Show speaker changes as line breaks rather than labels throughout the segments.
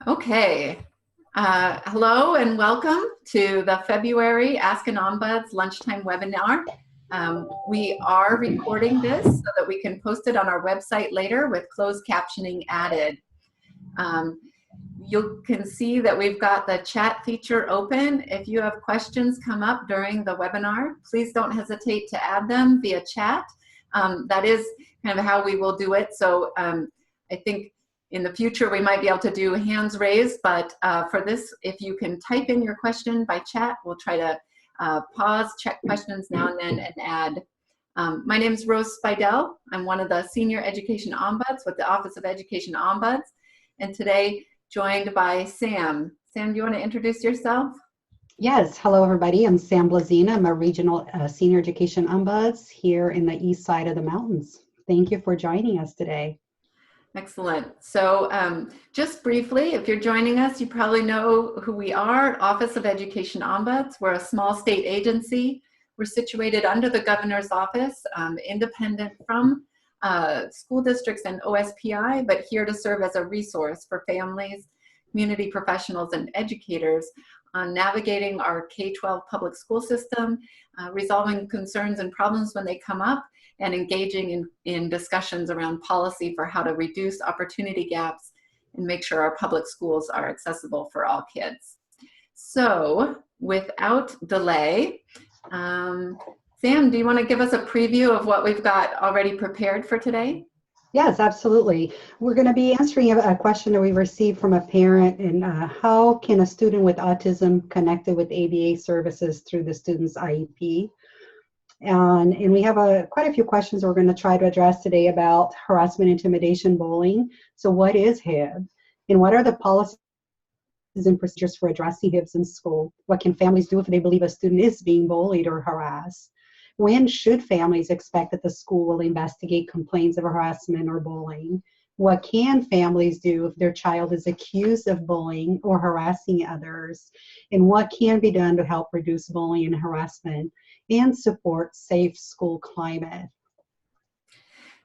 Okay. Hello and welcome to the February Ask an Ombuds lunchtime webinar. We are recording this so that we can post it on our website later with closed captioning added. You can see that we've got the chat feature open. If you have questions come up during the webinar, please don't hesitate to add them via chat. That is kind of how we will do it. So I think in the future we might be able to do hands raised, but for this, if you can type in your question by chat, we'll try to pause, check questions now and then, and add. My name is Rose Spidell. I'm one of the Senior Education Ombuds with the Office of Education Ombuds, and today joined by Sam. Sam, do you want to introduce yourself?
Yes, hello everybody. I'm Sam Blazina. I'm a regional senior education ombuds here in the east side of the mountains. Thank you for joining us today.
Excellent. So just briefly, if you're joining us, you probably know who we are, Office of Education Ombuds. We're a small state agency. We're situated under the governor's office, independent from school districts and OSPI, but here to serve as a resource for families, community professionals, and educators on navigating our K-12 public school system, resolving concerns and problems when they come up, and engaging in discussions around policy for how to reduce opportunity gaps and make sure our public schools are accessible for all kids. So without delay, Sam, do you want to give us a preview of what we've got already prepared for today?
Yes, absolutely. We're going to be answering a question that we received from a parent, and how can a student with autism connected with ABA services through the student's IEP? And we have quite a few questions we're going to try to address today about harassment, intimidation, bullying. So what is HIB? And what are the policies and procedures for addressing HIBs in school? What can families do if they believe a student is being bullied or harassed? When should families expect that the school will investigate complaints of harassment or bullying? What can families do if their child is accused of bullying or harassing others? And what can be done to help reduce bullying and harassment and support safe school climate?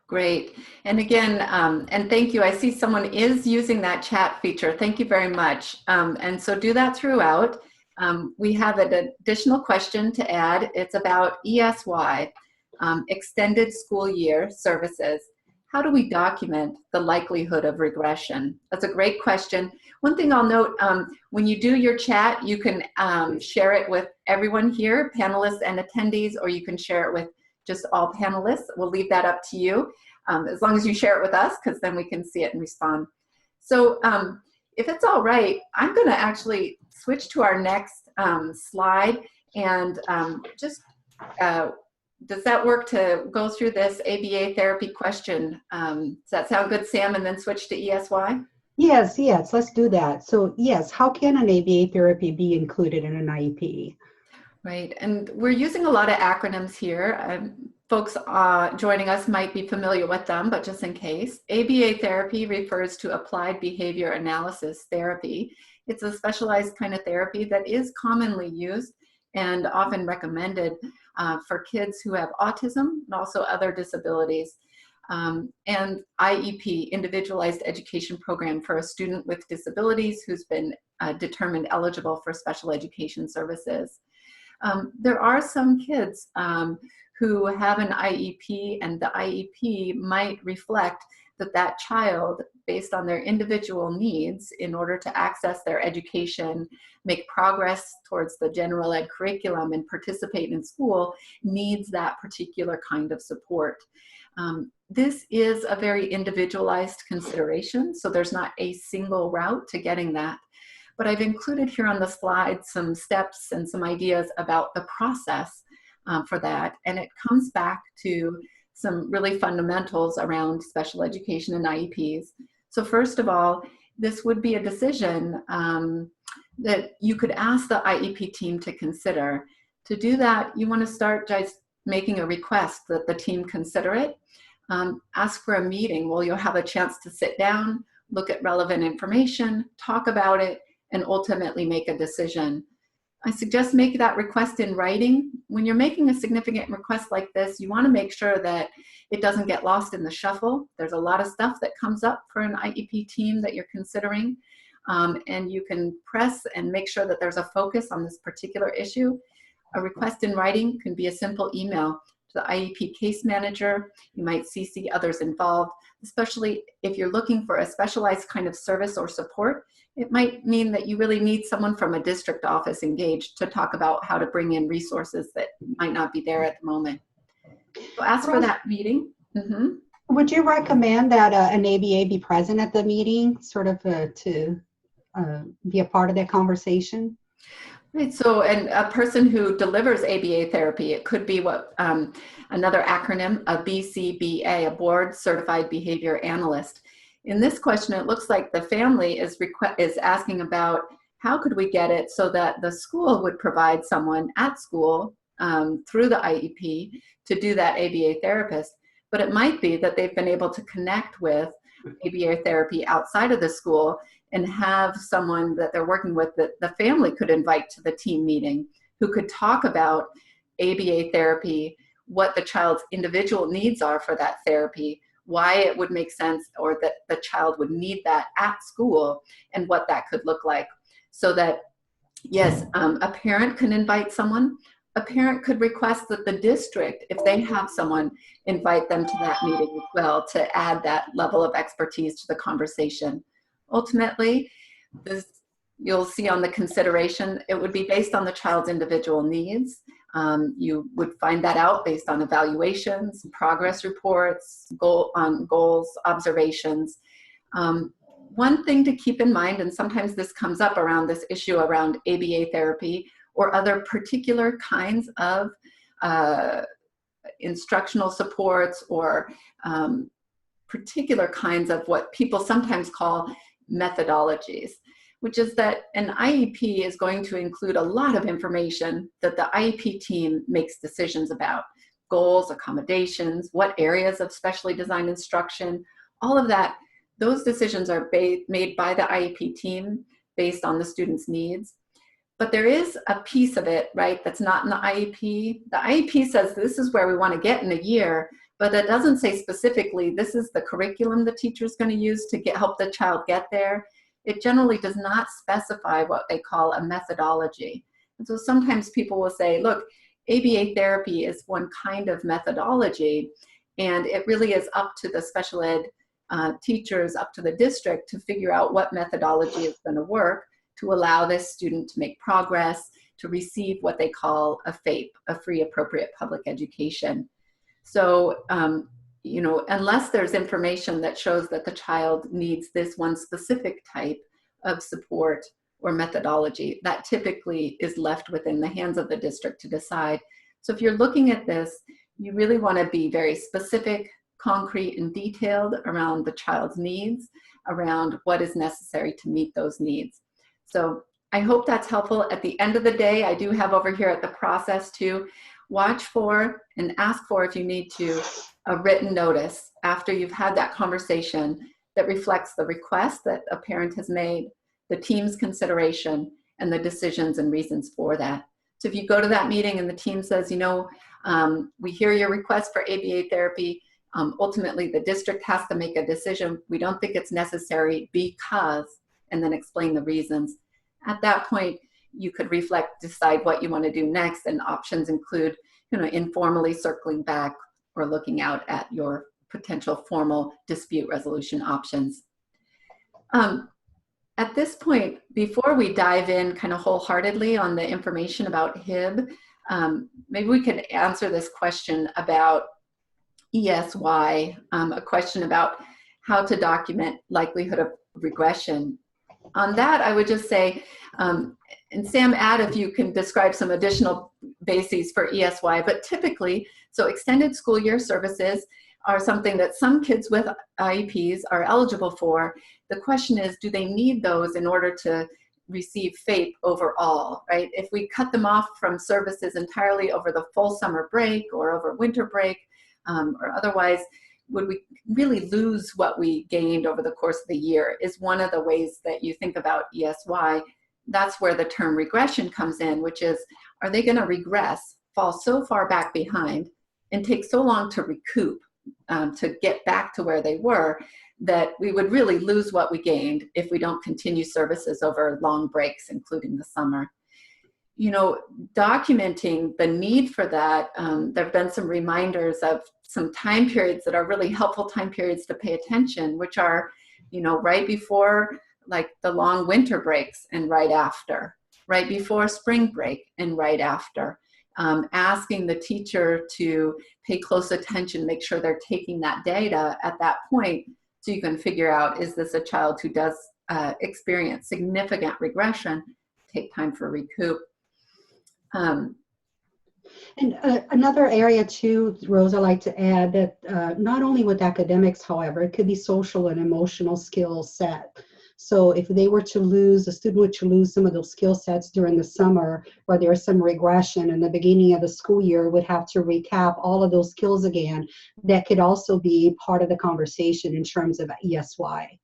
Great. And again, and thank you. I see someone is using that chat feature. Thank you very much. And so do that throughout. We have an additional question to add. It's about ESY, extended school year services. How do we document the likelihood of regression? That's a great question. One thing I'll note, when you do your chat, you can share it with everyone here, panelists and attendees, or you can share it with just all panelists. We'll leave that up to you, as long as you share it with us, because then we can see it and respond. So if it's all right, I'm going to actually switch to our next slide, and does that work to go through this ABA therapy question? Does that sound good, Sam, and then switch to ESY?
Yes, let's do that. So yes, how can an ABA therapy be included in an IEP?
Right, and we're using a lot of acronyms here. Folks joining us might be familiar with them, but just in case, ABA therapy refers to applied behavior analysis therapy. It's a specialized kind of therapy that is commonly used and often recommended for kids who have autism and also other disabilities. And IEP, Individualized Education Program, for a student with disabilities who's been determined eligible for special education services. There are some kids who have an IEP, and the IEP might reflect that child, based on their individual needs, in order to access their education, make progress towards the general ed curriculum, and participate in school, needs that particular kind of support. This is a very individualized consideration, so there's not a single route to getting that. But I've included here on the slide some steps and some ideas about the process for that, and it comes back to some really fundamentals around special education and IEPs. So first of all, this would be a decision that you could ask the IEP team to consider. To do that, you want to start just making a request that the team consider it. Ask for a meeting where you'll have a chance to sit down, look at relevant information, talk about it, and ultimately make a decision. I suggest make that request in writing. When you're making a significant request like this, you want to make sure that it doesn't get lost in the shuffle. There's a lot of stuff that comes up for an IEP team that you're considering. and you can press and make sure that there's a focus on this particular issue. A request in writing can be a simple email to the IEP case manager. You might CC others involved, especially if you're looking for a specialized kind of service or support. It might mean that you really need someone from a district office engaged to talk about how to bring in resources that might not be there at the moment. So ask for that meeting.
Would you recommend that an ABA be present at the meeting, sort of to be a part of that conversation?
Right, so and a person who delivers ABA therapy, it could be what another acronym, a BCBA, a Board Certified Behavior Analyst. In this question, it looks like the family is asking about how could we get it so that the school would provide someone at school through the IEP to do that ABA therapist. But it might be that they've been able to connect with ABA therapy outside of the school and have someone that they're working with that the family could invite to the team meeting who could talk about ABA therapy, what the child's individual needs are for that therapy, why it would make sense or that the child would need that at school, and what that could look like. So that, yes, a parent can invite someone. A parent could request that the district, if they have someone, invite them to that meeting as well to add that level of expertise to the conversation. Ultimately, you'll see on the consideration, it would be based on the child's individual needs. You would find that out based on evaluations, progress reports, goals, observations. One thing to keep in mind, and sometimes this comes up around this issue around ABA therapy or other particular kinds of instructional supports or particular kinds of what people sometimes call methodologies, which is that an IEP is going to include a lot of information that the IEP team makes decisions about. Goals, accommodations, what areas of specially designed instruction, all of that. Those decisions are made by the IEP team based on the student's needs. But there is a piece of it, right, that's not in the IEP. The IEP says this is where we want to get in a year, but it doesn't say specifically this is the curriculum the teacher's going to use to help the child get there. It generally does not specify what they call a methodology. And so sometimes people will say, look, ABA therapy is one kind of methodology, and it really is up to the special ed teachers, up to the district to figure out what methodology is going to work to allow this student to make progress, to receive what they call a FAPE, a free appropriate public education. So, you know, unless there's information that shows that the child needs this one specific type of support or methodology, that typically is left within the hands of the district to decide. So if you're looking at this, you really want to be very specific, concrete, and detailed around the child's needs, around what is necessary to meet those needs. So I hope that's helpful. At the end of the day, I do have over here at the process to watch for and ask for, if you need to, a written notice after you've had that conversation that reflects the request that a parent has made, the team's consideration, and the decisions and reasons for that. So if you go to that meeting and the team says, you know, we hear your request for ABA therapy, ultimately the district has to make a decision. We don't think it's necessary because, and then explain the reasons. At that point, you could reflect, decide what you want to do next, and options include, you know, informally circling back or looking out at your potential formal dispute resolution options. At this point, before we dive in kind of wholeheartedly on the information about HIB, maybe we could answer this question about ESY, a question about how to document likelihood of regression. On that, I would just say, and Sam, add if you can describe some additional bases for ESY, but typically, so extended school year services are something that some kids with IEPs are eligible for. The question is, do they need those in order to receive FAPE overall, right? If we cut them off from services entirely over the full summer break or over winter break, or otherwise, would we really lose what we gained over the course of the year is one of the ways that you think about ESY. That's where the term regression comes in, which is, are they going to regress, fall so far back behind, and take so long to recoup, to get back to where they were, that we would really lose what we gained if we don't continue services over long breaks, including the summer. You know, documenting the need for that, there have been some reminders of some time periods that are really helpful time periods to pay attention, which are, you know, right before like the long winter breaks and right after, right before spring break and right after. Asking the teacher to pay close attention, make sure they're taking that data at that point so you can figure out, is this a child who does experience significant regression? Take time for recoup.
And another area too, Rose, I'd like to add that not only with academics, however, it could be social and emotional skill set. So if they were to lose, a student were to lose some of those skill sets during the summer, or there's some regression in the beginning of the school year, would have to recap all of those skills again. That could also be part of the conversation in terms of ESY.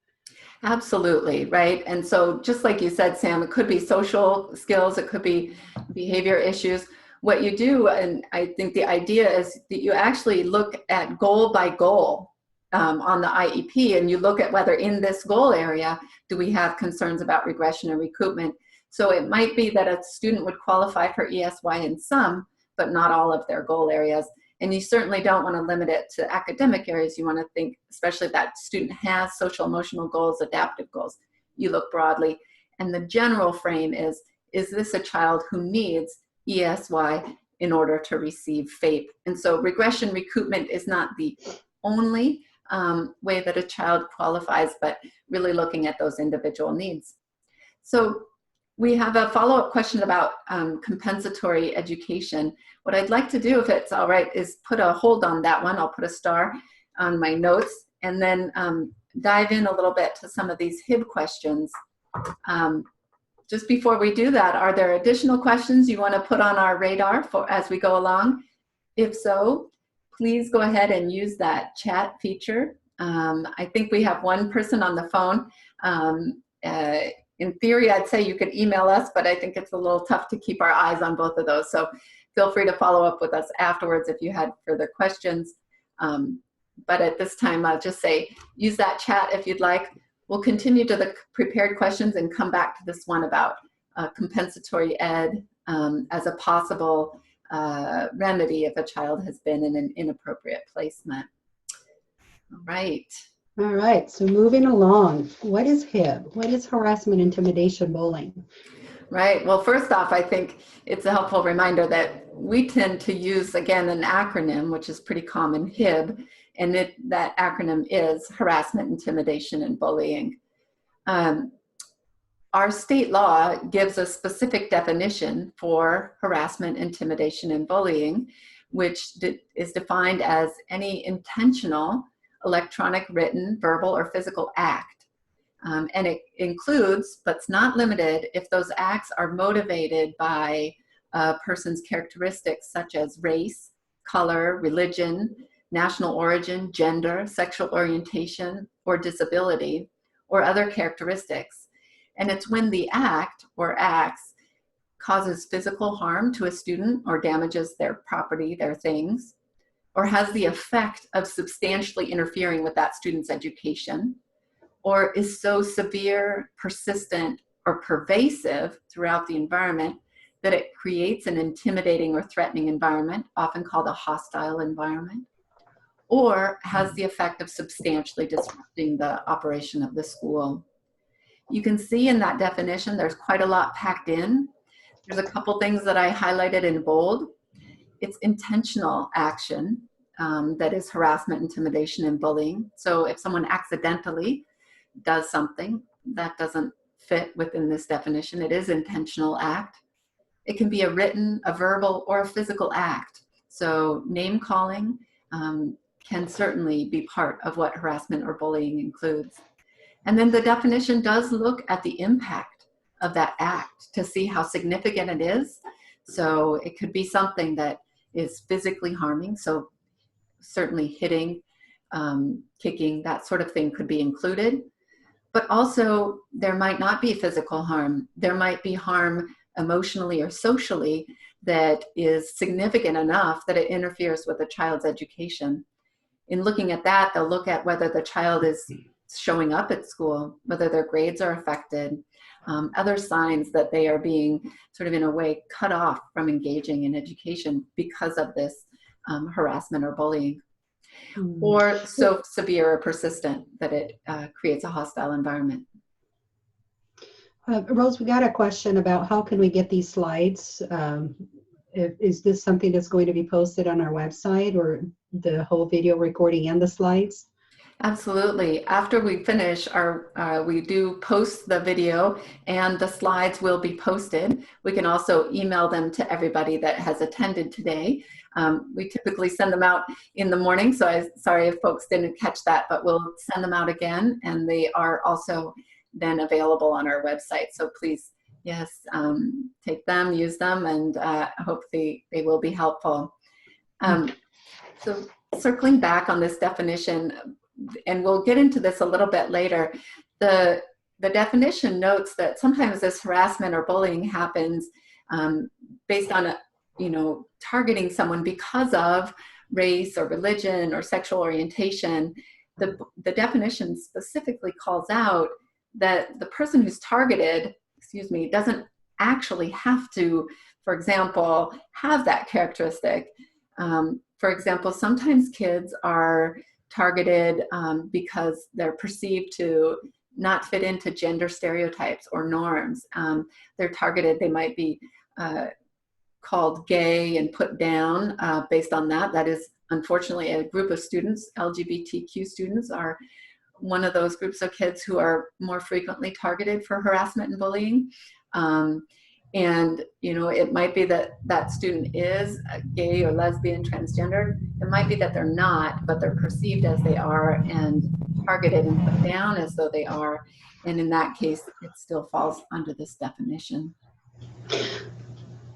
Absolutely, right? And so just like you said, Sam, it could be social skills, it could be behavior issues. What you do, and I think the idea is that you actually look at goal by goal on the IEP, and you look at whether in this goal area, do we have concerns about regression and recoupment. So it might be that a student would qualify for ESY in some, but not all of their goal areas. And you certainly don't want to limit it to academic areas. You want to think, especially if that student has social emotional goals, adaptive goals, you look broadly. And the general frame is this a child who needs ESY in order to receive FAPE? And so regression recoupment is not the only way that a child qualifies, but really looking at those individual needs. So we have a follow-up question about compensatory education. What I'd like to do, if it's all right, is put a hold on that one. I'll put a star on my notes and then dive in a little bit to some of these HIB questions. Just before we do that, are there additional questions you want to put on our radar for as we go along? If so, please go ahead and use that chat feature. I think we have one person on the phone. In theory, I'd say you could email us, but I think it's a little tough to keep our eyes on both of those. So feel free to follow up with us afterwards if you had further questions. But at this time, I'll just say, use that chat if you'd like. We'll continue to the prepared questions and come back to this one about compensatory ed as a possible remedy if a child has been in an inappropriate placement. All right.
All right, so moving along, what is HIB? What is harassment, intimidation, bullying?
Right, well, first off, I think it's a helpful reminder that we tend to use, again, an acronym, which is pretty common, HIB, and that acronym is Harassment, Intimidation, and Bullying. Our state law gives a specific definition for harassment, intimidation, and bullying, which is defined as any intentional electronic, written, verbal, or physical act. And it includes, but it's not limited, if those acts are motivated by a person's characteristics such as race, color, religion, national origin, gender, sexual orientation, or disability, or other characteristics. And it's when the act or acts causes physical harm to a student or damages their property, their things, or has the effect of substantially interfering with that student's education, or is so severe, persistent, or pervasive throughout the environment that it creates an intimidating or threatening environment, often called a hostile environment, or has the effect of substantially disrupting the operation of the school. You can see in that definition, there's quite a lot packed in. There's a couple things that I highlighted in bold. It's intentional action that is harassment, intimidation, and bullying. So if someone accidentally does something that doesn't fit within this definition, it is intentional act. It can be a written, a verbal, or a physical act. So name calling can certainly be part of what harassment or bullying includes. And then the definition does look at the impact of that act to see how significant it is. So it could be something that is physically harming. So certainly hitting, kicking, that sort of thing could be included. But also there might not be physical harm. There might be harm emotionally or socially that is significant enough that it interferes with a child's education. In looking at that, they'll look at whether the child is showing up at school, whether their grades are affected, other signs that they are being sort of in a way cut off from engaging in education because of this harassment or bullying, or so severe or persistent that it creates a hostile environment.
Rose, we got a question about how can we get these slides? Is this something that's going to be posted on our website, or the whole video recording and the slides?
Absolutely. After we finish we do post the video, and the slides will be posted. We can also email them to everybody that has attended today. We typically send them out in the morning, so sorry if folks didn't catch that, but we'll send them out again, and they are also then available on our website. So please, yes, take them, use them, and hopefully they will be helpful. So circling back on this definition, and we'll get into this a little bit later, the definition notes that sometimes this harassment or bullying happens based on targeting someone because of race or religion or sexual orientation. The definition specifically calls out that the person who's targeted, doesn't actually have to, for example, have that characteristic. For example, sometimes kids are targeted because they're perceived to not fit into gender stereotypes or norms. They're targeted, they might be called gay and put down based on that. That is unfortunately a group of students. LGBTQ students are one of those groups of kids who are more frequently targeted for harassment and bullying. And it might be that that student is gay or lesbian, transgender. It might be that they're not, but they're perceived as they are and targeted and put down as though they are. And in that case, it still falls under this definition.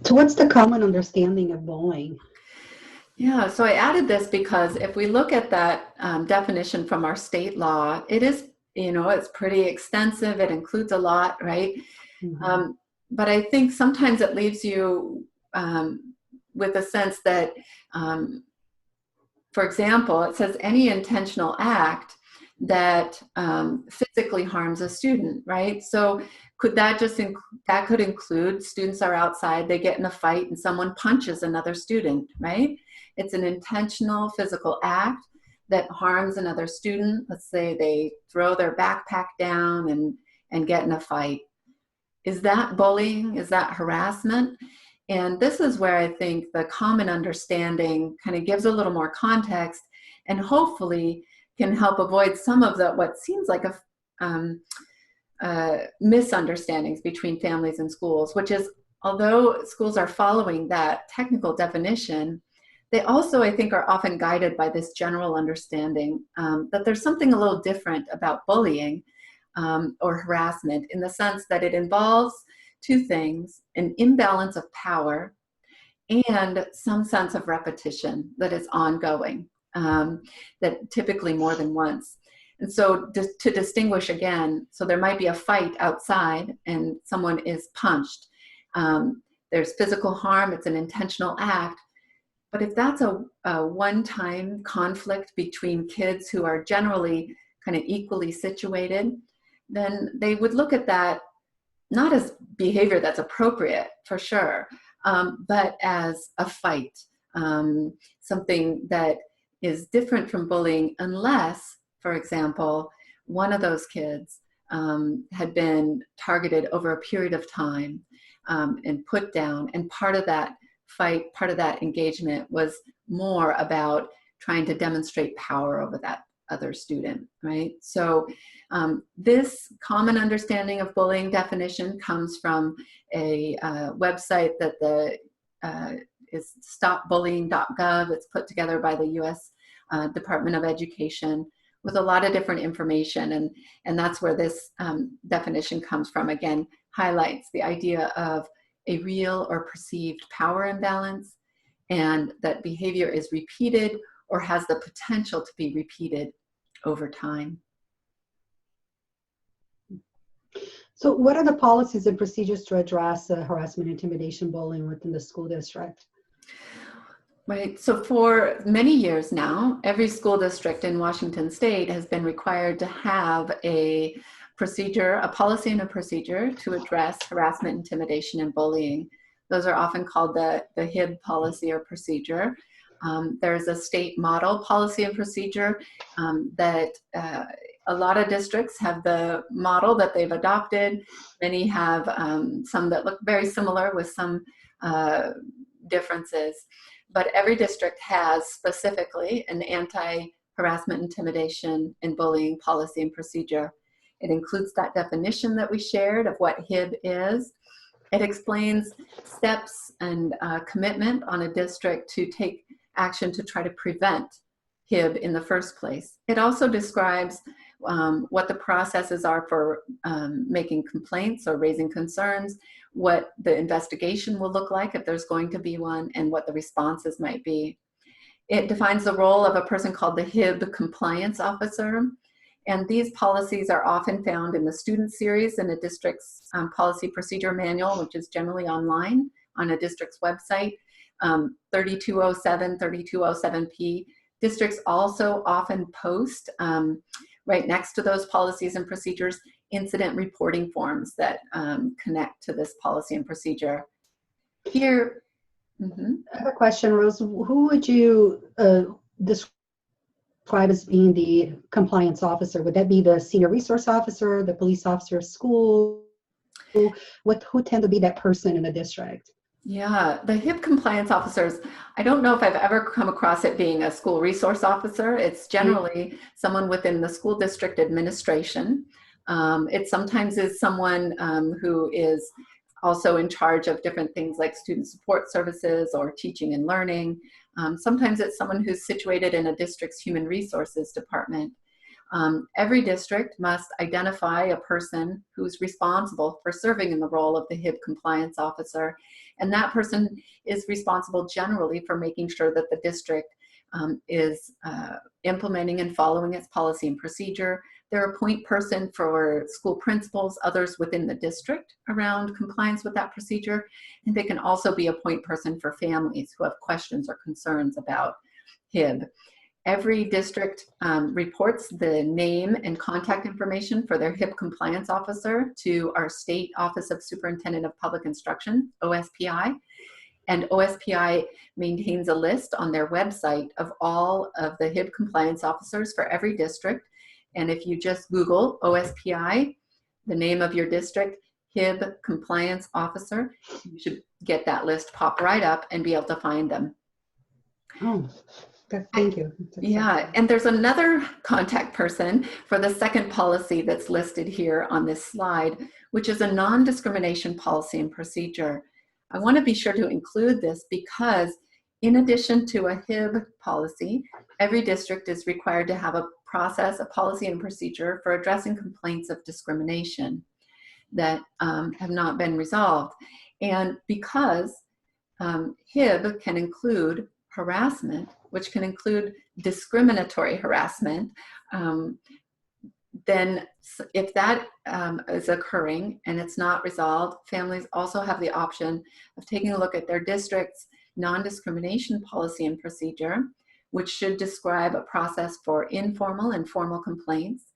So what's the common understanding of bullying?
Yeah, so I added this because if we look at that definition from our state law, it is, it's pretty extensive. It includes a lot, right? Mm-hmm. But I think sometimes it leaves you with a sense that, for example, it says any intentional act that physically harms a student, right? So could that that could include students are outside, they get in a fight and someone punches another student, right? It's an intentional physical act that harms another student. Let's say they throw their backpack down and get in a fight. Is that bullying? Is that harassment? And this is where I think the common understanding kind of gives a little more context and hopefully can help avoid some of what seems like misunderstandings between families and schools, which is, although schools are following that technical definition, they also, I think, are often guided by this general understanding that there's something a little different about bullying or harassment, in the sense that it involves two things: an imbalance of power and some sense of repetition that is ongoing, that typically more than once. And so to distinguish again, so there might be a fight outside and someone is punched. There's physical harm, it's an intentional act. But if that's a one-time conflict between kids who are generally kind of equally situated, then they would look at that not as behavior that's appropriate, for sure, but as a fight, something that is different from bullying, unless, for example, one of those kids had been targeted over a period of time and put down, and part of that fight, part of that engagement was more about trying to demonstrate power over that other student, right? So this common understanding of bullying definition comes from a website that is stopbullying.gov. It's put together by the U.S. Department of Education with a lot of different information, and that's where this definition comes from. Again, highlights the idea of a real or perceived power imbalance, and that behavior is repeated or has the potential to be repeated over time.
So what are the policies and procedures to address harassment, intimidation, bullying within the school district?
Right. So for many years now, every school district in Washington State has been required to have a procedure, a policy and a procedure to address harassment, intimidation, and bullying. Those are often called the HIB policy or procedure. There's a state model policy and procedure that a lot of districts have the model that they've adopted. Many have some that look very similar with some differences. But every district has specifically an anti-harassment, intimidation, and bullying policy and procedure. It includes that definition that we shared of what HIB is. It explains steps and commitment on a district to take action to try to prevent HIB in the first place. It also describes what the processes are for making complaints or raising concerns, what the investigation will look like if there's going to be one, and what the responses might be. It defines the role of a person called the HIB compliance officer. And these policies are often found in the student series in a district's policy procedure manual, which is generally online on a district's website, 3207, 3207P. Districts also often post right next to those policies and procedures incident reporting forms that connect to this policy and procedure. Here,
I have a question, Rose. Who would you describe as being the compliance officer? Would that be the senior resource officer, the police officer of school? Who tend to be that person in the district?
Yeah, the HIB compliance officers, I don't know if I've ever come across it being a school resource officer. It's generally someone within the school district administration. It sometimes is someone who is also in charge of different things like student support services or teaching and learning. Sometimes it's someone who's situated in a district's human resources department. Every district must identify a person who's responsible for serving in the role of the HIB compliance officer. And that person is responsible generally for making sure that the district is implementing and following its policy and procedure. They're a point person for school principals, others within the district around compliance with that procedure. And they can also be a point person for families who have questions or concerns about HIB. Every district reports the name and contact information for their HIB compliance officer to our State Office of Superintendent of Public Instruction, OSPI. And OSPI maintains a list on their website of all of the HIB compliance officers for every district. And if you just Google OSPI, the name of your district, HIB compliance officer, you should get that list pop right up and be able to find them.
Oh. Thank you.
Yeah, and there's another contact person for the second policy that's listed here on this slide, which is a non-discrimination policy and procedure. I want to be sure to include this because in addition to a HIB policy, every district is required to have a process, a policy and procedure for addressing complaints of discrimination that have not been resolved. And because HIB can include harassment, which can include discriminatory harassment, then if that is occurring and it's not resolved, families also have the option of taking a look at their district's non-discrimination policy and procedure, which should describe a process for informal and formal complaints.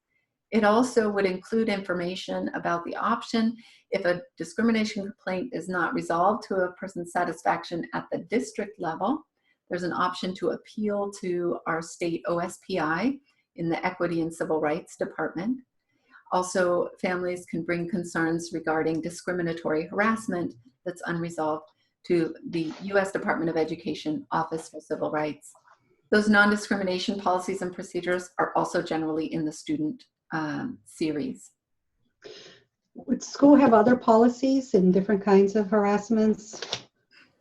It also would include information about the option if a discrimination complaint is not resolved to a person's satisfaction at the district level. There's an option to appeal to our state OSPI in the Equity and Civil Rights Department. Also, families can bring concerns regarding discriminatory harassment that's unresolved to the U.S. Department of Education Office for Civil Rights. Those non-discrimination policies and procedures are also generally in the student series.
Would school have other policies and different kinds of harassments?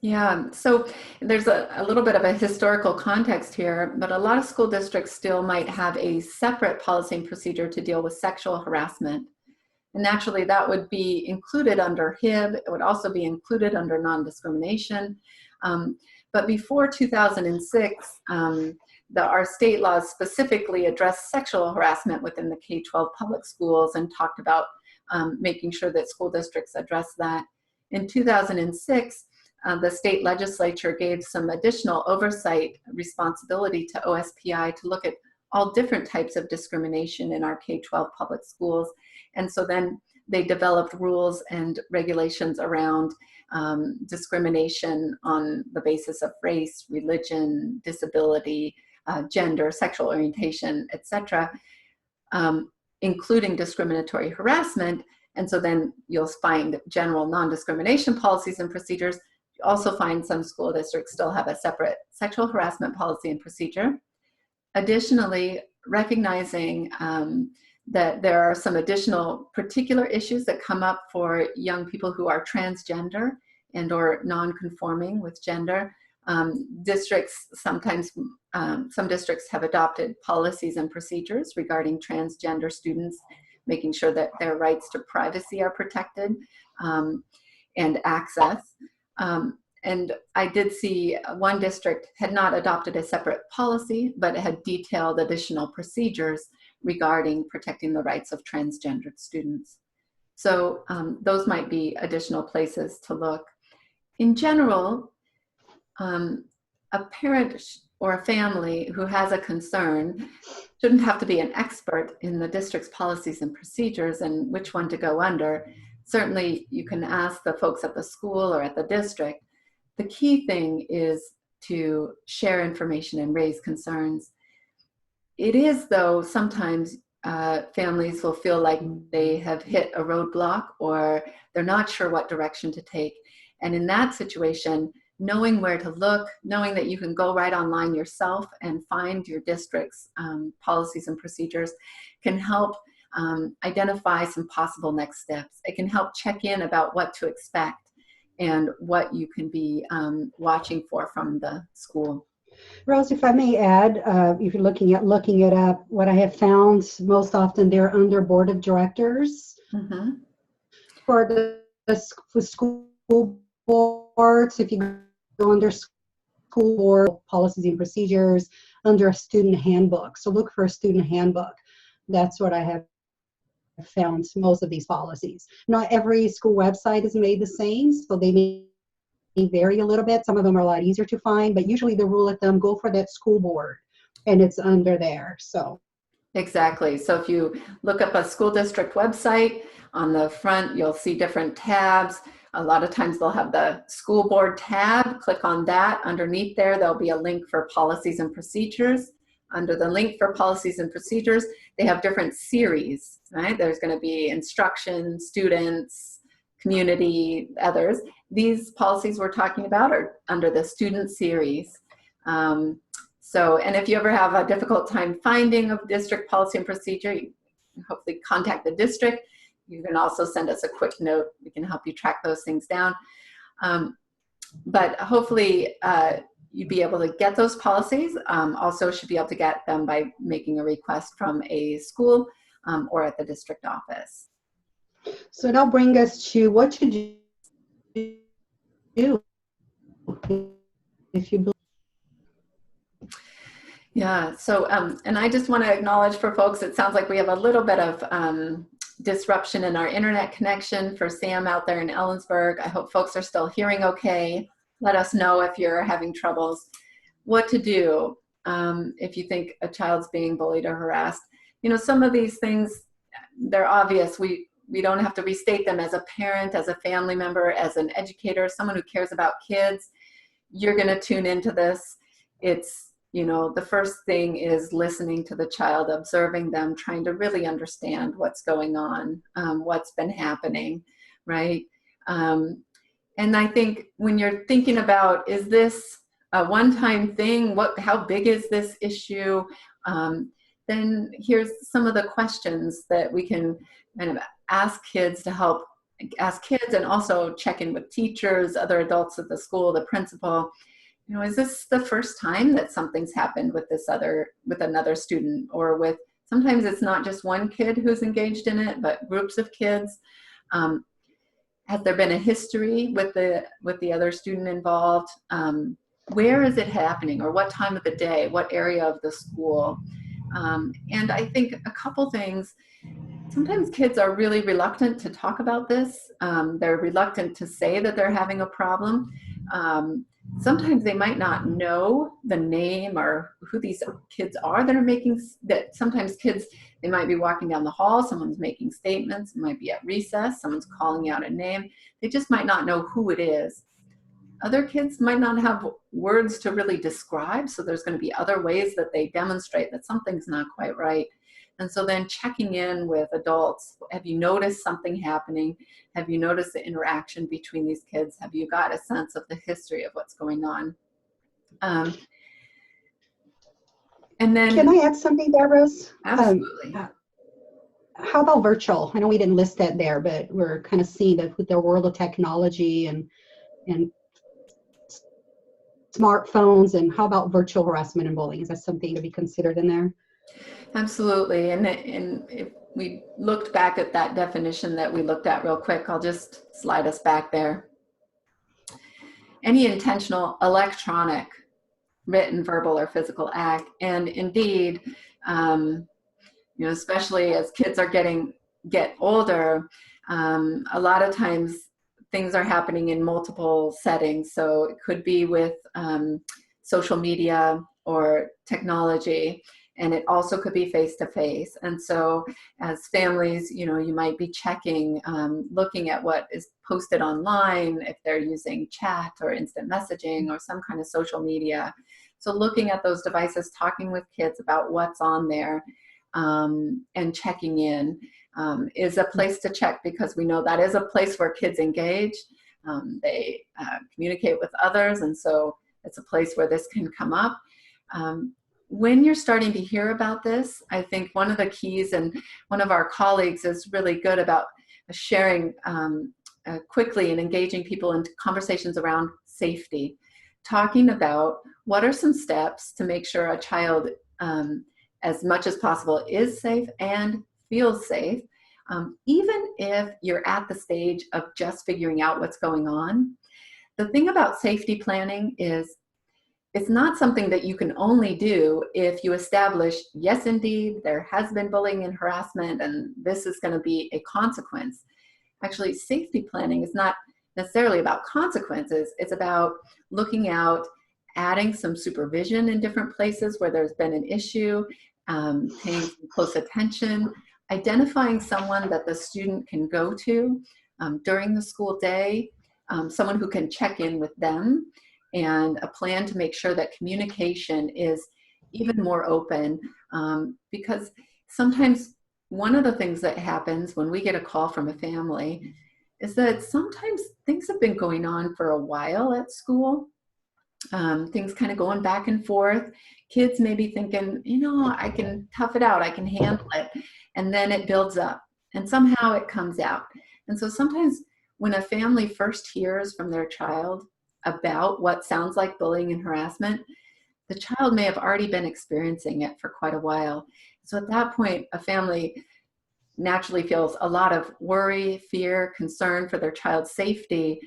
Yeah, so there's a little bit of a historical context here, but a lot of school districts still might have a separate policy and procedure to deal with sexual harassment. And naturally, that would be included under HIB. It would also be included under non-discrimination. But before 2006, our state laws specifically addressed sexual harassment within the K-12 public schools and talked about making sure that school districts address that. In 2006, the state legislature gave some additional oversight responsibility to OSPI to look at all different types of discrimination in our K-12 public schools. And so then they developed rules and regulations around discrimination on the basis of race, religion, disability, gender, sexual orientation, etc., including discriminatory harassment. And so then you'll find general non-discrimination policies and procedures. You also find some school districts still have a separate sexual harassment policy and procedure. Additionally, recognizing that there are some additional particular issues that come up for young people who are transgender and or non-conforming with gender. Districts sometimes, some districts have adopted policies and procedures regarding transgender students, making sure that their rights to privacy are protected and access. And I did see one district had not adopted a separate policy, but had detailed additional procedures regarding protecting the rights of transgendered students. So those might be additional places to look. In general, a parent or a family who has a concern shouldn't have to be an expert in the district's policies and procedures and which one to go under. Certainly, you can ask the folks at the school or at the district. The key thing is to share information and raise concerns. It is, though, sometimes families will feel like they have hit a roadblock or they're not sure what direction to take. And in that situation, knowing where to look, knowing that you can go right online yourself and find your district's policies and procedures can help identify some possible next steps. It can help check in about what to expect and what you can be watching for from the school.
Rose, if I may add, if you're looking it up, what I have found most often they're under board of directors for the school boards. If you go under school board policies and procedures, under a student handbook. So look for a student handbook. That's what I have found most of these policies. Not every school website is made the same, so they may vary a little bit. Some of them are a lot easier to find, but usually the rule of thumb, go for that school board, and it's under there. So
exactly. So if you look up a school district website, on the front you'll see different tabs. A lot of times they'll have the school board tab. Click on that. Underneath there, there'll be a link for policies and procedures. Under the link for policies and procedures, they have different series, right? There's going to be instruction, students, community, others. These policies we're talking about are under the student series. And if you ever have a difficult time finding a district policy and procedure, you can hopefully contact the district. You can also send us a quick note. We can help you track those things down. But hopefully you'd be able to get those policies. Also should be able to get them by making a request from a school or at the district office.
So that'll bring us to what should you do if you believe.
Yeah, so, and I just want to acknowledge for folks, it sounds like we have a little bit of disruption in our internet connection for Sam out there in Ellensburg. I hope folks are still hearing okay. Let us know if you're having troubles. What to do if you think a child's being bullied or harassed. You know, some of these things, they're obvious. We don't have to restate them. As a parent, as a family member, as an educator, someone who cares about kids, you're going to tune into this. It's, you know, the first thing is listening to the child, observing them, trying to really understand what's going on, what's been happening, right? And I think when you're thinking about, is this a one-time thing? How big is this issue? Then here's some of the questions that we can kind of ask kids to help ask kids, and also check in with teachers, other adults at the school, the principal. You know, is this the first time that something's happened with another student, or with, sometimes it's not just one kid who's engaged in it, but groups of kids. Has there been a history with the other student involved? Where is it happening, or what time of the day, what area of the school? And I think a couple things, sometimes kids are really reluctant to talk about this. They're reluctant to say that they're having a problem. Sometimes they might not know the name or who these kids are that are making that. Sometimes kids, they might be walking down the hall, someone's making statements, it might be at recess, someone's calling out a name. They just might not know who it is. Other kids might not have words to really describe, so there's going to be other ways that they demonstrate that something's not quite right. And so then checking in with adults, have you noticed something happening? Have you noticed the interaction between these kids? Have you got a sense of the history of what's going on? And then—
Can I add something there, Rose?
Absolutely.
How about virtual? I know we didn't list that there, but we're kind of seeing that with the world of technology and smartphones, and how about virtual harassment and bullying? Is that something to be considered in there?
Absolutely. And if we looked back at that definition that we looked at real quick, I'll just slide us back there. Any intentional electronic, written, verbal, or physical act. And indeed, especially as kids are get older, a lot of times things are happening in multiple settings. So it could be with social media or technology, and it also could be face-to-face. And so as families, you might be checking, looking at what is posted online, if they're using chat or instant messaging or some kind of social media. So looking at those devices, talking with kids about what's on there, and checking in is a place to check, because we know that is a place where kids engage. They communicate with others, and so it's a place where this can come up. When you're starting to hear about this, I think one of the keys, and one of our colleagues is really good about sharing quickly and engaging people into conversations around safety, talking about what are some steps to make sure a child, as much as possible, is safe and feels safe, even if you're at the stage of just figuring out what's going on. The thing about safety planning is it's not something that you can only do if you establish, yes, indeed, there has been bullying and harassment, and this is going to be a consequence. Actually, safety planning is not necessarily about consequences. It's about looking out, adding some supervision in different places where there's been an issue, paying some close attention, identifying someone that the student can go to during the school day, someone who can check in with them, and a plan to make sure that communication is even more open. Because sometimes one of the things that happens when we get a call from a family is that sometimes things have been going on for a while at school. Things kind of going back and forth. Kids may be thinking, I can tough it out, I can handle it. And then it builds up and somehow it comes out. And so sometimes when a family first hears from their child about what sounds like bullying and harassment, the child may have already been experiencing it for quite a while. So at that point, a family naturally feels a lot of worry, fear, concern for their child's safety,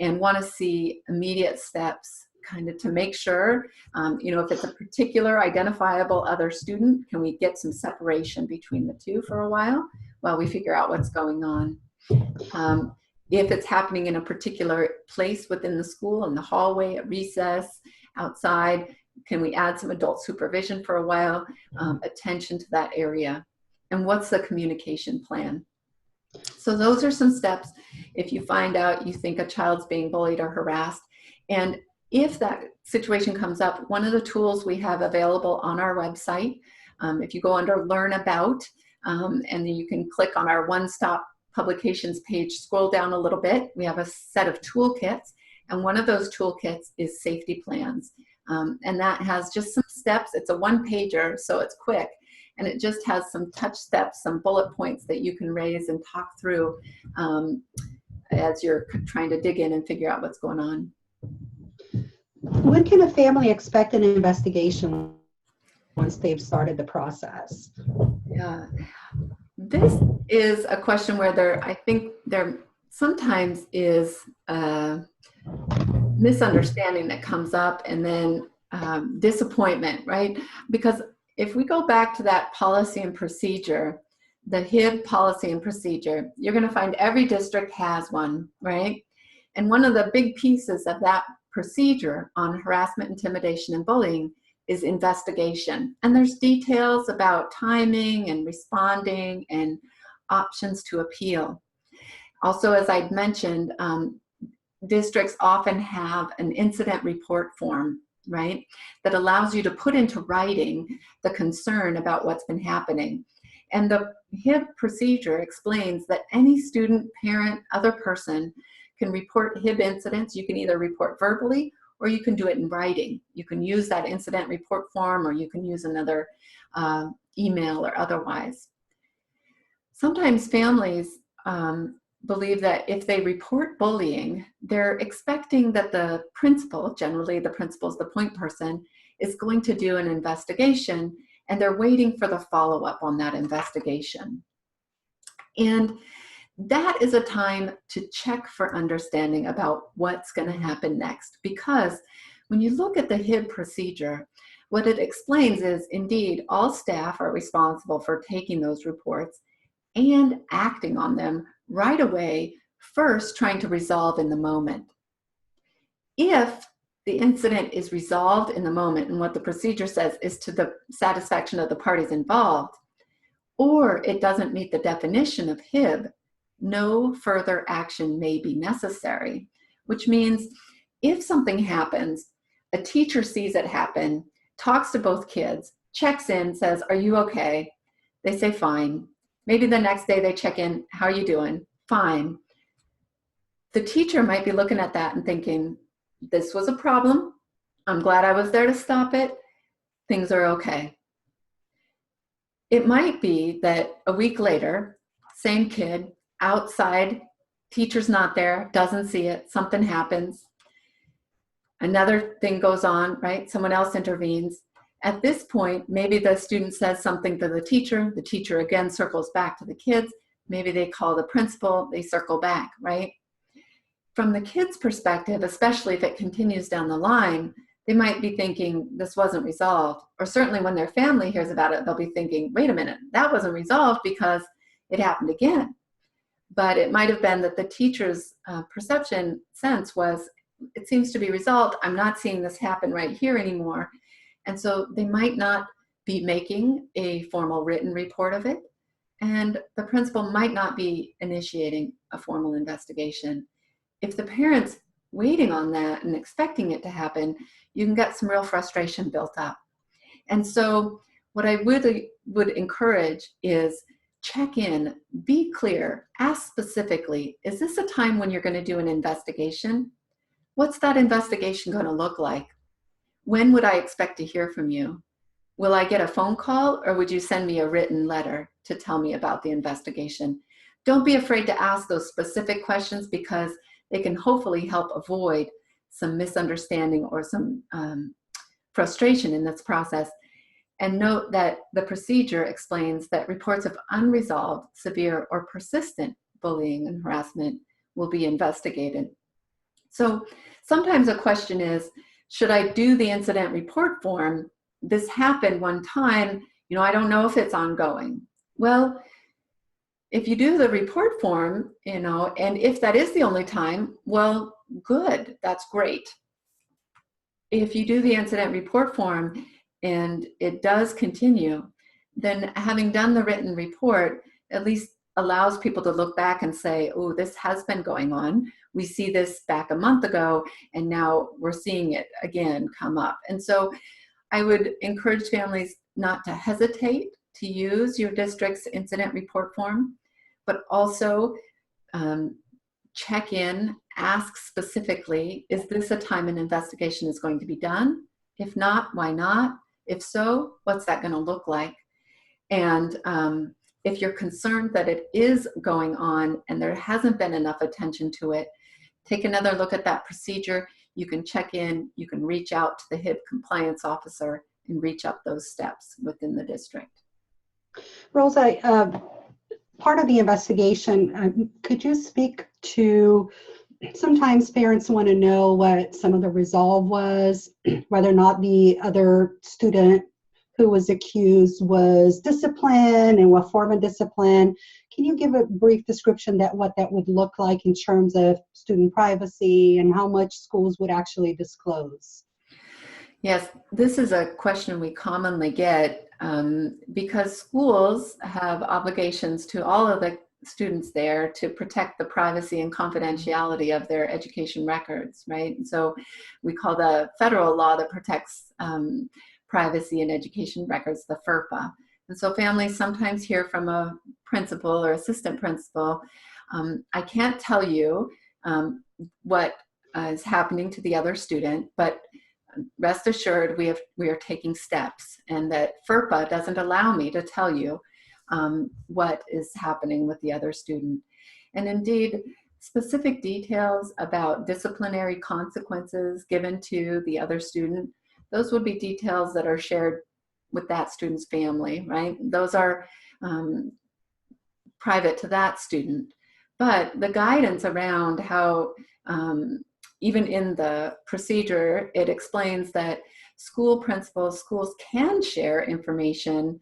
and want to see immediate steps kind of to make sure, if it's a particular identifiable other student, can we get some separation between the two for a while we figure out what's going on? If it's happening in a particular place within the school, in the hallway, at recess, outside, can we add some adult supervision for a while, attention to that area? And what's the communication plan? So those are some steps if you find out you think a child's being bullied or harassed. And if that situation comes up, one of the tools we have available on our website, if you go under Learn About, and then you can click on our one-stop publications page, scroll down a little bit, we have a set of toolkits, and one of those toolkits is safety plans. And that has just some steps. It's a one-pager, so it's quick, and it just has some touch steps, some bullet points that you can raise and talk through as you're trying to dig in and figure out what's going on.
When can a family expect an investigation once they've started the process?
Yeah. This is a question where I think there sometimes is a misunderstanding that comes up, and then disappointment, right? Because if we go back to that policy and procedure, the HIB policy and procedure, you're going to find every district has one, right? And one of the big pieces of that procedure on harassment, intimidation, and bullying is investigation. And there's details about timing and responding and options to appeal. Also, as I'd mentioned, districts often have an incident report form, right, that allows you to put into writing the concern about what's been happening. And the HIB procedure explains that any student, parent, other person can report HIB incidents. You can either report verbally or you can do it in writing. You can use that incident report form, or you can use another email or otherwise. Sometimes families believe that if they report bullying, they're expecting that the principal, generally the principal is the point person, is going to do an investigation, and they're waiting for the follow-up on that investigation. And that is a time to check for understanding about what's going to happen next, because when you look at the HIB procedure, what it explains is, indeed, all staff are responsible for taking those reports and acting on them right away, first trying to resolve in the moment. If the incident is resolved in the moment, and what the procedure says is to the satisfaction of the parties involved, or it doesn't meet the definition of HIB, no further action may be necessary, which means if something happens, a teacher sees it happen, talks to both kids, checks in, says, "Are you okay?" They say, "Fine." Maybe the next day they check in, "How are you doing?" "Fine." The teacher might be looking at that and thinking, this was a problem. I'm glad I was there to stop it. Things are okay. It might be that a week later, same kid, outside, teacher's not there, doesn't see it, something happens. Another thing goes on, right? Someone else intervenes. At this point, maybe the student says something to the teacher again circles back to the kids, maybe they call the principal, they circle back, right? From the kids' perspective, especially if it continues down the line, they might be thinking this wasn't resolved, or certainly when their family hears about it, they'll be thinking, wait a minute, that wasn't resolved because it happened again. But it might have been that the teacher's perception sense was, it seems to be resolved, I'm not seeing this happen right here anymore. And so they might not be making a formal written report of it, and the principal might not be initiating a formal investigation. If the parent's waiting on that and expecting it to happen, you can get some real frustration built up. And so what I would encourage is check in, be clear, ask specifically, is this a time when you're going to do an investigation? What's that investigation going to look like? When would I expect to hear from you? Will I get a phone call, or would you send me a written letter to tell me about the investigation? Don't be afraid to ask those specific questions, because they can hopefully help avoid some misunderstanding or some frustration in this process. And note that the procedure explains that reports of unresolved, severe, or persistent bullying and harassment will be investigated. So sometimes a question is, should I do the incident report form? This happened one time, I don't know if it's ongoing. Well, if you do the report form, and if that is the only time, well, good, that's great. If you do the incident report form and it does continue, then having done the written report at least allows people to look back and say, oh, this has been going on. We see this back a month ago, and now we're seeing it again come up. And so I would encourage families not to hesitate to use your district's incident report form, but also check in, ask specifically, is this a time an investigation is going to be done? If not, why not? If so, what's that going to look like? And if you're concerned that it is going on and there hasn't been enough attention to it, take another look at that procedure. You can check in, you can reach out to the HIB compliance officer and reach up those steps within the district.
Rosa, part of the investigation, could you speak to, sometimes parents want to know what some of the resolve was, whether or not the other student who was accused was disciplined and what form of discipline. Can you give a brief description that what that would look like in terms of student privacy and how much schools would actually disclose?
Yes, this is a question we commonly get because schools have obligations to all of the students there to protect the privacy and confidentiality of their education records, right? And so we call the federal law that protects privacy and education records the FERPA. And so families sometimes hear from a principal or assistant principal, I can't tell you what is happening to the other student, but rest assured we are taking steps, and that FERPA doesn't allow me to tell you what is happening with the other student. And indeed, specific details about disciplinary consequences given to the other student, those would be details that are shared with that student's family, right? Those are private to that student. But the guidance around how even in the procedure, it explains that school principals, schools can share information,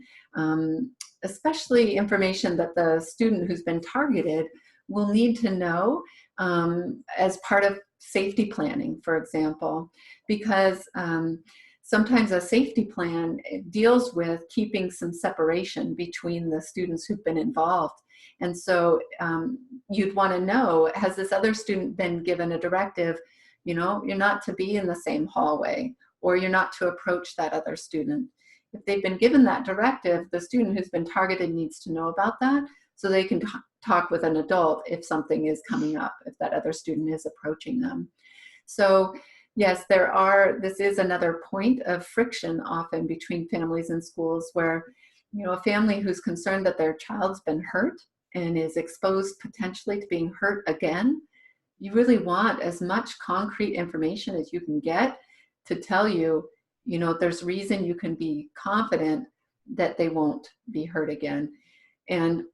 especially information that the student who's been targeted will need to know as part of safety planning, for example, because sometimes a safety plan deals with keeping some separation between the students who've been involved. And so you'd want to know, has this other student been given a directive, you know, you're not to be in the same hallway, or you're not to approach that other student. If they've been given that directive, the student who's been targeted needs to know about that so they can talk with an adult if something is coming up, if that other student is approaching them. So yes, this is another point of friction often between families and schools, where, you know, a family who's concerned that their child's been hurt and is exposed potentially to being hurt again, you really want as much concrete information as you can get to tell you, you know, there's reason you can be confident that they won't be hurt again. And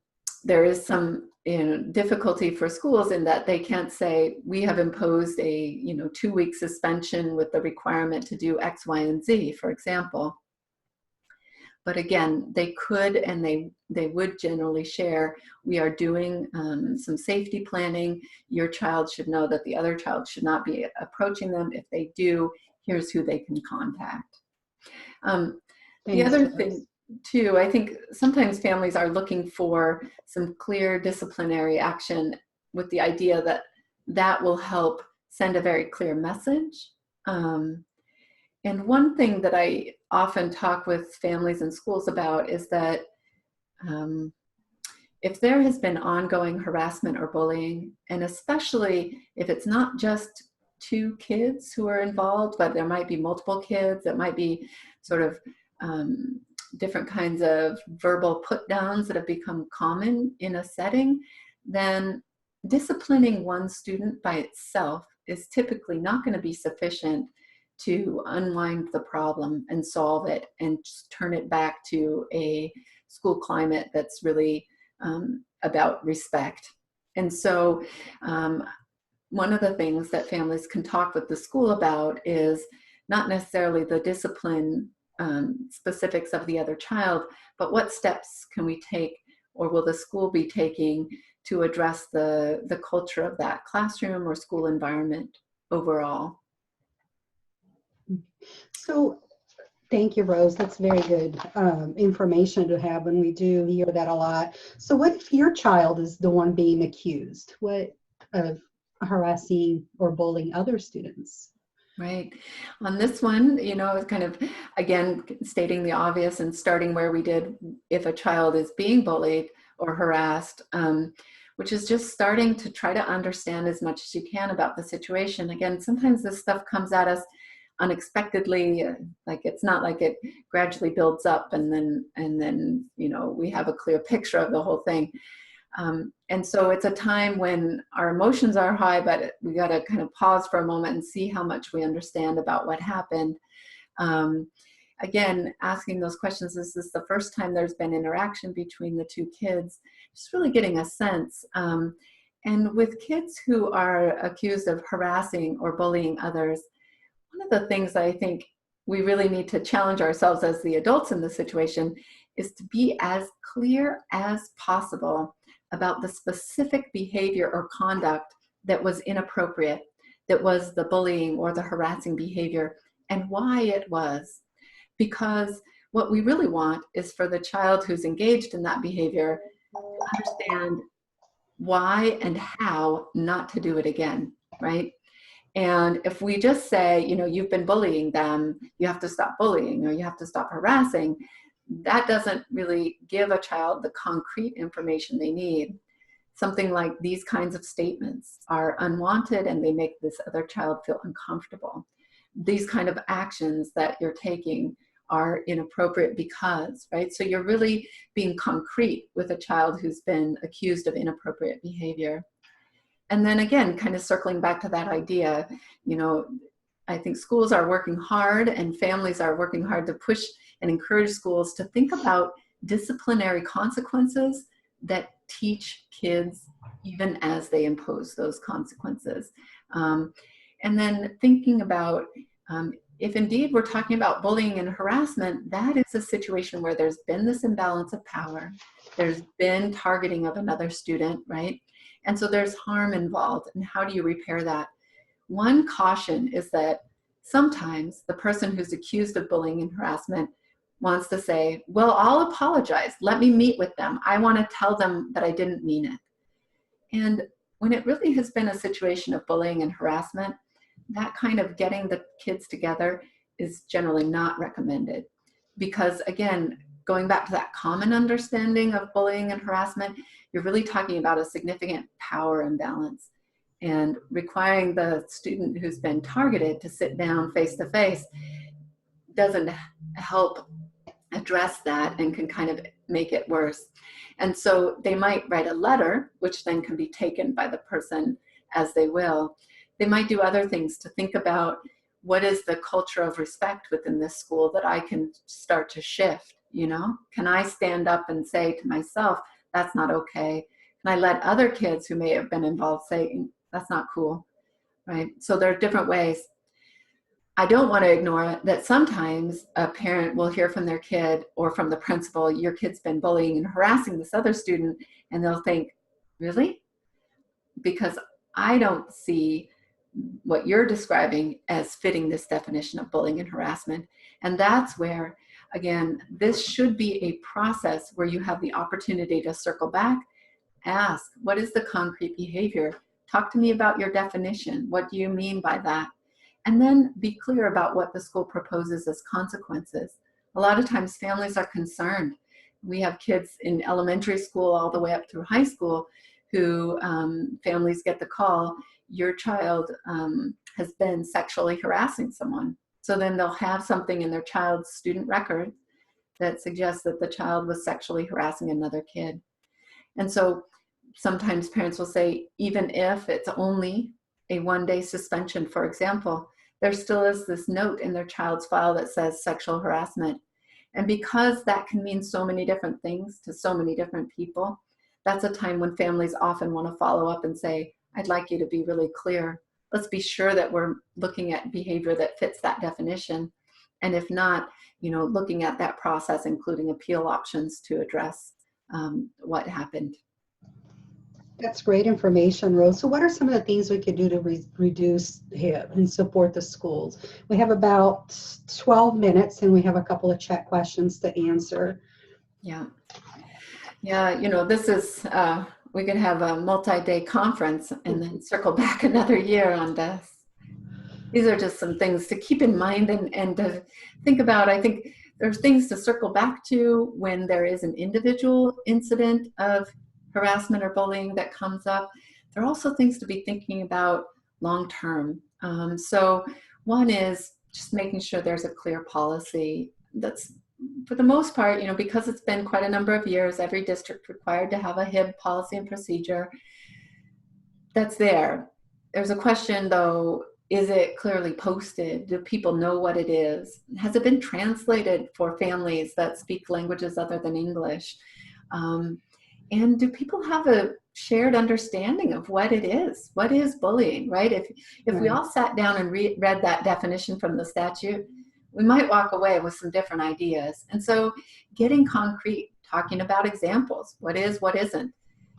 there is some, you know, difficulty for schools in that they can't say, we have imposed a, you know, 2-week suspension with the requirement to do X, Y, and Z, for example. But again, they could and they would generally share, we are doing some safety planning. Your child should know that the other child should not be approaching them. If they do, here's who they can contact. The other thing too, I think sometimes families are looking for some clear disciplinary action with the idea that that will help send a very clear message. And one thing that I often talk with families and schools about is that if there has been ongoing harassment or bullying, and especially if it's not just 2 kids who are involved, but there might be multiple kids, it might be sort of different kinds of verbal put downs that have become common in a setting, then disciplining one student by itself is typically not going to be sufficient to unwind the problem and solve it and just turn it back to a school climate that's really about respect. And so one of the things that families can talk with the school about is not necessarily the discipline specifics of the other child, but what steps can we take, or will the school be taking, to address the culture of that classroom or school environment overall.
So thank you, Rose. That's very good information to have, and we do hear that a lot. So what if your child is the one being accused of harassing or bullying other students?
Right. On this one, you know, it's kind of, again, stating the obvious and starting where we did if a child is being bullied or harassed, which is just starting to try to understand as much as you can about the situation. Again, sometimes this stuff comes at us unexpectedly, like it's not like it gradually builds up and then you know, we have a clear picture of the whole thing. And so it's a time when our emotions are high, but we got to kind of pause for a moment and see how much we understand about what happened. Again, asking those questions, is this the first time there's been interaction between the 2 kids? Just really getting a sense. And with kids who are accused of harassing or bullying others, one of the things I think we really need to challenge ourselves as the adults in the situation is to be as clear as possible about the specific behavior or conduct that was inappropriate, that was the bullying or the harassing behavior, and why it was. Because what we really want is for the child who's engaged in that behavior to understand why and how not to do it again, right? And if we just say, you know, you've been bullying them, you have to stop bullying or you have to stop harassing, that doesn't really give a child the concrete information they need. Something like these kinds of statements are unwanted and they make this other child feel uncomfortable. These kind of actions that you're taking are inappropriate because, right? So you're really being concrete with a child who's been accused of inappropriate behavior. And then again, kind of circling back to that idea, you know, I think schools are working hard and families are working hard to push and encourage schools to think about disciplinary consequences that teach kids even as they impose those consequences. And then thinking about if indeed we're talking about bullying and harassment, that is a situation where there's been this imbalance of power, there's been targeting of another student, right? And so there's harm involved, and how do you repair that? One caution is that sometimes the person who's accused of bullying and harassment wants to say, well, I'll apologize, let me meet with them, I want to tell them that I didn't mean it. And when it really has been a situation of bullying and harassment, that kind of getting the kids together is generally not recommended. Because again, going back to that common understanding of bullying and harassment, you're really talking about a significant power imbalance. And requiring the student who's been targeted to sit down face to face doesn't help address that and can kind of make it worse. And so they might write a letter, which then can be taken by the person as they will. They might do other things to think about what is the culture of respect within this school that I can start to shift, you know? Can I stand up and say to myself, that's not okay? Can I let other kids who may have been involved say, that's not cool, right? So there are different ways. I don't want to ignore that sometimes a parent will hear from their kid or from the principal, your kid's been bullying and harassing this other student, and they'll think, really? Because I don't see what you're describing as fitting this definition of bullying and harassment. And that's where, again, this should be a process where you have the opportunity to circle back, ask, what is the concrete behavior? Talk to me about your definition. What do you mean by that? And then be clear about what the school proposes as consequences. A lot of times families are concerned. We have kids in elementary school all the way up through high school who families get the call, your child has been sexually harassing someone. So then they'll have something in their child's student record that suggests that the child was sexually harassing another kid. And so sometimes parents will say, even if it's only a one-day suspension, for example, there still is this note in their child's file that says sexual harassment. And because that can mean so many different things to so many different people, that's a time when families often want to follow up and say, I'd like you to be really clear. Let's be sure that we're looking at behavior that fits that definition. And if not, you know, looking at that process, including appeal options to address what happened.
That's great information, Rose. So what are some of the things we could do to reduce HIB and support the schools? We have about 12 minutes and we have a couple of chat questions to answer.
Yeah, you know, this is, we could have a multi-day conference and then circle back another year on this. These are just some things to keep in mind and to think about. I think there's things to circle back to when there is an individual incident of harassment or bullying that comes up. There are also things to be thinking about long-term. So one is just making sure there's a clear policy that's, for the most part, you know, because it's been quite a number of years, every district required to have a HIB policy and procedure that's there. There's a question though, is it clearly posted? Do people know what it is? Has it been translated for families that speak languages other than English? And do people have a shared understanding of what it is? What is bullying, right? If we all sat down and read that definition from the statute, we might walk away with some different ideas. And so getting concrete, talking about examples, what is, what isn't.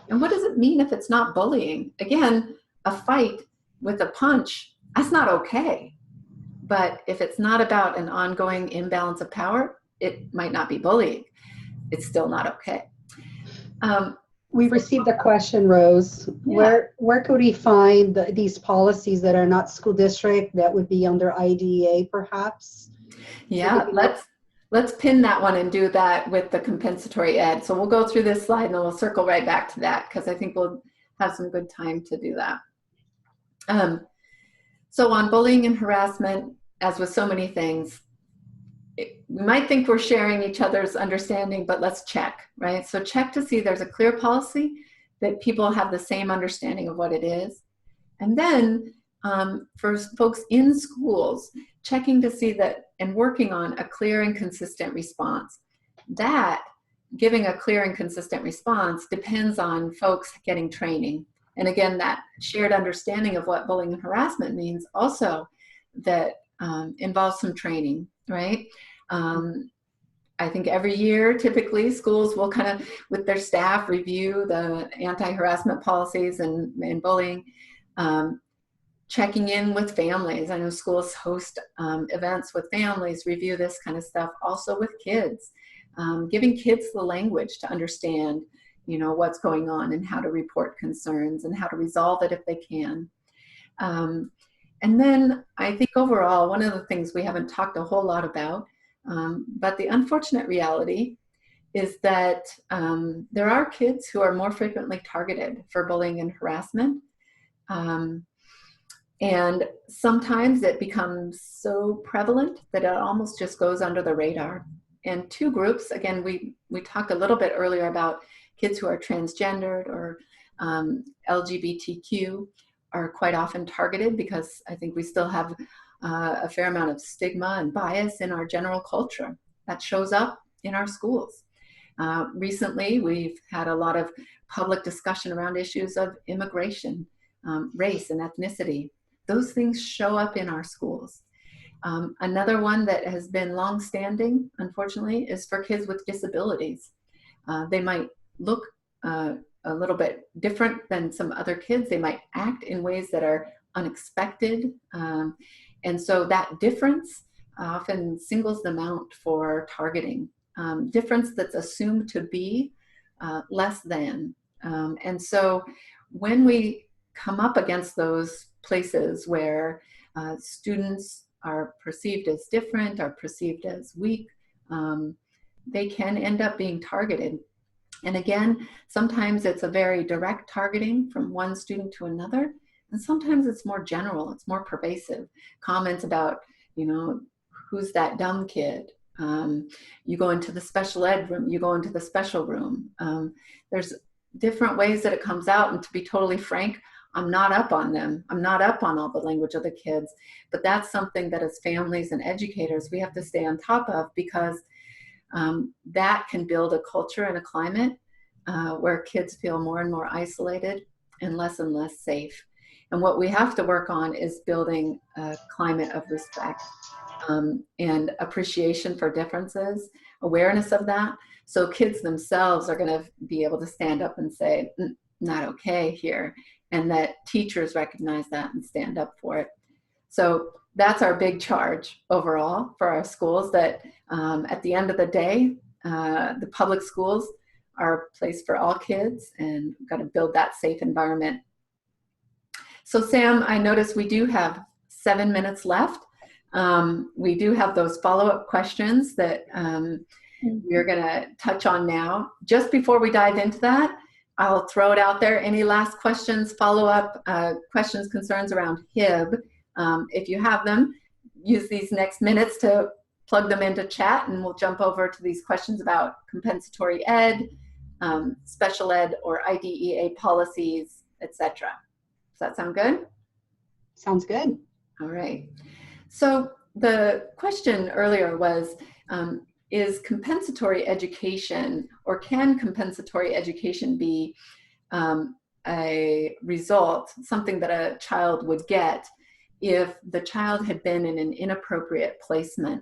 And what does it mean if it's not bullying? Again, a fight with a punch, that's not okay. But if it's not about an ongoing imbalance of power, it might not be bullying. It's still not okay.
We received a question, Rose.
Yeah.
Where could we find these policies that are not school district that would be under IDEA, perhaps?
Yeah, let's pin that one and do that with the compensatory ed. So we'll go through this slide and then we'll circle right back to that because I think we'll have some good time to do that. So on bullying and harassment, as with so many things, we might think we're sharing each other's understanding, but let's check, right? So check to see there's a clear policy, that people have the same understanding of what it is. And then for folks in schools, checking to see that and working on a clear and consistent response. That giving a clear and consistent response depends on folks getting training. And again, that shared understanding of what bullying and harassment means also that involves some training, right? I think every year, typically, schools will kind of, with their staff, review the anti-harassment policies and bullying, checking in with families. I know schools host events with families, review this kind of stuff, also with kids, giving kids the language to understand, you know, what's going on and how to report concerns and how to resolve it if they can. And then I think overall, one of the things we haven't talked a whole lot about, but the unfortunate reality is that there are kids who are more frequently targeted for bullying and harassment. And sometimes it becomes so prevalent that it almost just goes under the radar. And two groups, again, we talked a little bit earlier about kids who are transgendered or LGBTQ are quite often targeted because I think we still have a fair amount of stigma and bias in our general culture that shows up in our schools. Recently, we've had a lot of public discussion around issues of immigration, race and ethnicity. Those things show up in our schools. Another one that has been longstanding, unfortunately, is for kids with disabilities. They might look a little bit different than some other kids. They might act in ways that are unexpected. And so that difference often singles them out for targeting. Difference that's assumed to be less than. And so when we come up against those places where students are perceived as different, are perceived as weak, they can end up being targeted. And again, sometimes it's a very direct targeting from one student to another, and sometimes it's more general, it's more pervasive. Comments about, you know, who's that dumb kid? You go into the special ed room, you go into the special room. There's different ways that it comes out, and to be totally frank, I'm not up on them. I'm not up on all the language of the kids, but that's something that as families and educators, we have to stay on top of, because that can build a culture and a climate where kids feel more and more isolated and less safe. And what we have to work on is building a climate of respect and appreciation for differences, awareness of that. So kids themselves are going to be able to stand up and say, not okay here, and that teachers recognize that and stand up for it. So that's our big charge overall for our schools, that at the end of the day, the public schools are a place for all kids, and we've got to build that safe environment. So Sam, I notice we do have 7 minutes left. We do have those follow-up questions that we're going to touch on now. Just before we dive into that, I'll throw it out there. Any last questions, follow-up questions, concerns around HIB? If you have them, use these next minutes to plug them into chat, and we'll jump over to these questions about compensatory ed, special ed or IDEA policies, etc. Does that sound good?
Sounds good.
All right. So the question earlier was, is compensatory education, or can compensatory education be a result, something that a child would get if the child had been in an inappropriate placement?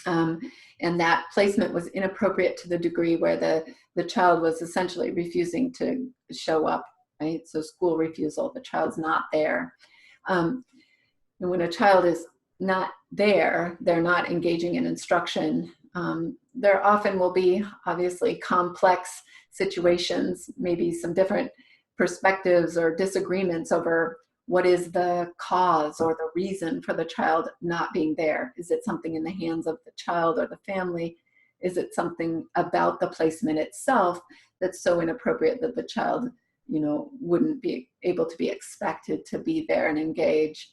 And that placement was inappropriate to the degree where the child was essentially refusing to show up, right? So school refusal, the child's not there. And when a child is not there, they're not engaging in instruction. There often will be obviously complex situations, maybe some different perspectives or disagreements over what is the cause or the reason for the child not being there. Is it something in the hands of the child or the family? Is it something about the placement itself that's so inappropriate that the child, you know, wouldn't be able to be expected to be there and engage?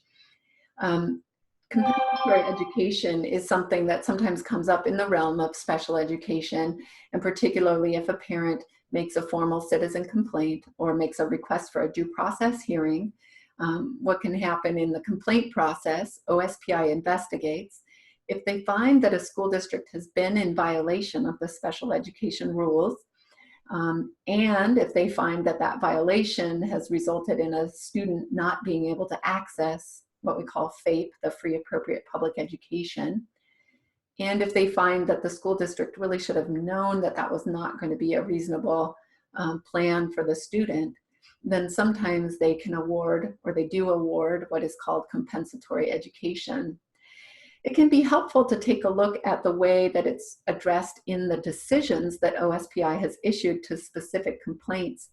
Compensatory education is something that sometimes comes up in the realm of special education, and particularly if a parent makes a formal citizen complaint or makes a request for a due process hearing. What can happen in the complaint process, OSPI investigates. If they find that a school district has been in violation of the special education rules, and if they find that that violation has resulted in a student not being able to access what we call FAPE, the Free Appropriate Public Education, and if they find that the school district really should have known that that was not going to be a reasonable plan for the student, then sometimes they can award, or they do award, what is called compensatory education. It can be helpful to take a look at the way that it's addressed in the decisions that OSPI has issued to specific complaints.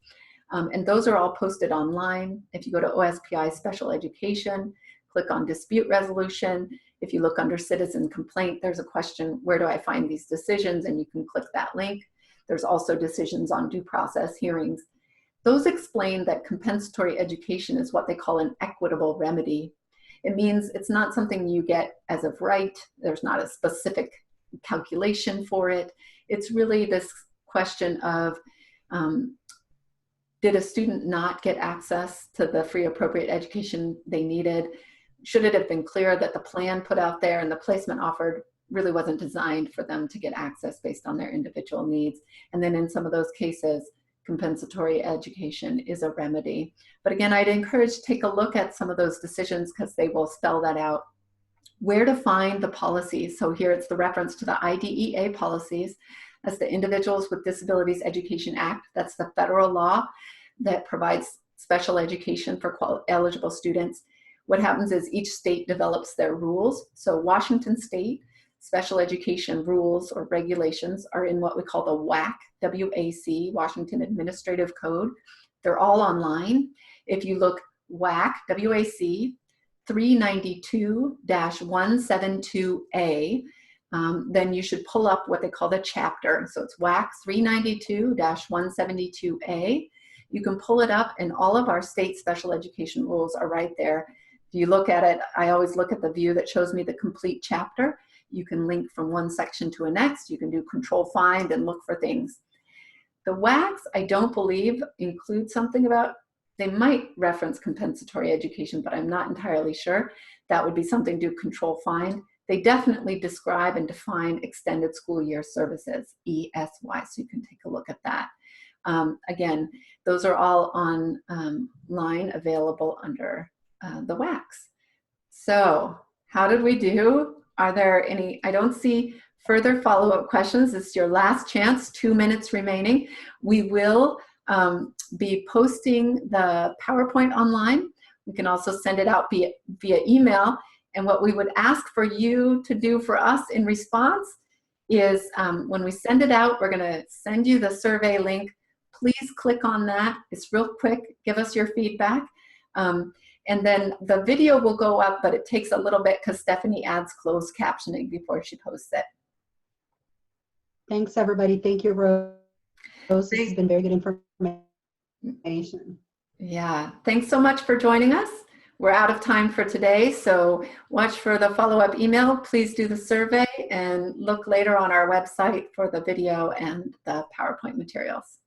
And those are all posted online. If you go to OSPI Special Education, click on Dispute Resolution. If you look under Citizen Complaint, there's a question, where do I find these decisions? And you can click that link. There's also decisions on due process hearings. Those explain that compensatory education is what they call an equitable remedy. It means it's not something you get as of right. There's not a specific calculation for it. It's really this question of, did a student not get access to the free appropriate education they needed? Should it have been clear that the plan put out there and the placement offered really wasn't designed for them to get access based on their individual needs? And then in some of those cases, compensatory education is a remedy. But again, I'd encourage to take a look at some of those decisions because they will spell that out. Where to find the policies. So here it's the reference to the IDEA policies. That's the Individuals with Disabilities Education Act. That's the federal law that provides special education for eligible students. What happens is each state develops their rules. So Washington State special education rules or regulations are in what we call the WAC, W-A-C, Washington Administrative Code. They're all online. If you look WAC, W-A-C, 392-172A, then you should pull up what they call the chapter. So it's WAC 392-172A. You can pull it up and all of our state special education rules are right there. If you look at it, I always look at the view that shows me the complete chapter. You can link from one section to a next. You can do control find and look for things. The WACs, I don't believe, include something about, they might reference compensatory education, but I'm not entirely sure. That would be something to do control find. They definitely describe and define extended school year services, ESY, so you can take a look at that. Again, those are all online, available under the WACs. So how did we do? Are there any, I don't see further follow-up questions. This is your last chance, 2 minutes remaining. We will be posting the PowerPoint online. We can also send it out via email. And what we would ask for you to do for us in response is when we send it out, we're gonna send you the survey link. Please click on that. It's real quick. Give us your feedback. And then the video will go up, but it takes a little bit because Stephanie adds closed captioning before she posts it.
Thanks, everybody. Thank you, Rose. This has been very good information.
Yeah, thanks so much for joining us. We're out of time for today, so watch for the follow-up email. Please do the survey and look later on our website for the video and the PowerPoint materials.